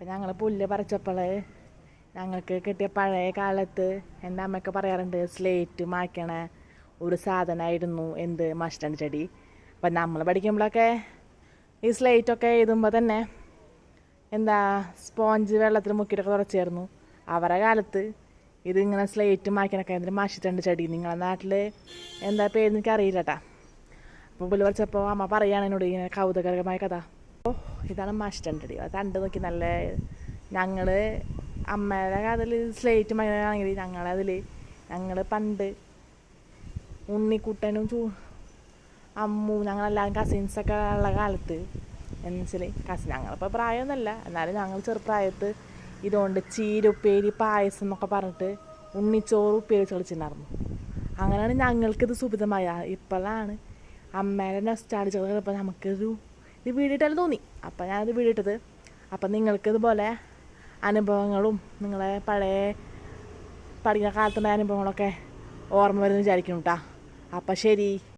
അപ്പം ഞങ്ങൾ പുല്ല് പറിച്ചപ്പോൾ ഞങ്ങൾക്ക് കിട്ടിയ പഴയ കാലത്ത് എൻ്റെ അമ്മയൊക്കെ പറയാറുണ്ട് സ്ലേറ്റ് മായ്ക്കണ ഒരു സാധനമായിരുന്നു എന്ത് മസ്റ്റർഡ് ചെടി. അപ്പം നമ്മൾ പഠിക്കുമ്പോഴൊക്കെ ഈ സ്ലേറ്റൊക്കെ എഴുതുമ്പോൾ തന്നെ എന്താ സ്പോഞ്ച് വെള്ളത്തിൽ മുക്കിയിട്ടൊക്കെ തുടച്ചായിരുന്നു. അവരുടെ കാലത്ത് ഇതിങ്ങനെ സ്ലേറ്റ് മായ്ക്കണൊക്കെ എന്തൊരു മസ്റ്റർഡ് ചെടി. നിങ്ങളുടെ നാട്ടിൽ എന്താ പേര് എനിക്കറിയില്ല കേട്ടോ. അപ്പോൾ പുല്ല് പറിച്ചപ്പോൾ അമ്മ പറയുകയാണ് എന്നോട് ഇങ്ങനെ കൗതുകകരമായ കഥ. അപ്പോൾ ഇതാണ് മസ്റ്റർഡ് ചെടി. അത് കണ്ട് നോക്കി നല്ല ഞങ്ങൾ അമ്മയുടെ അതിൽ സ്ലേറ്റ് മഴയാണെങ്കിൽ ഞങ്ങൾ പണ്ട് ഉണ്ണിക്കുട്ടനും അമ്മു ഞങ്ങളെല്ലാവരും കസിൻസൊക്കെ ഉള്ള കാലത്ത് എന്ന് വെച്ചാൽ ഞങ്ങളിപ്പോൾ പ്രായമൊന്നുമല്ല, എന്നാലും ഞങ്ങൾ ചെറുപ്രായത്ത് ഇതുകൊണ്ട് ചീരുപ്പേരി പായസം എന്നൊക്കെ പറഞ്ഞിട്ട് ഉണ്ണിച്ചോറ് ഉപ്പേരി വെച്ച് കളിച്ചിട്ടുണ്ടായിരുന്നു. അങ്ങനെയാണ് ഞങ്ങൾക്കിത് സുഭിതമായ. ഇപ്പോഴാണ് അമ്മേടെ നൊസ്റ്റാൾജികൾ ഇപ്പോൾ നമുക്കിത് വീടിയിട്ടാലും തോന്നി. അപ്പം ഞാനത് വീടിട്ടത്. അപ്പം നിങ്ങൾക്കിതുപോലെ അനുഭവങ്ങളും നിങ്ങളെ പഴയ പഠിക്കുന്ന കാലത്തുണ്ടായ അനുഭവങ്ങളൊക്കെ ഓർമ്മ വരുമെന്ന് വിചാരിക്കുന്നു കേട്ടോ. അപ്പം ശരി.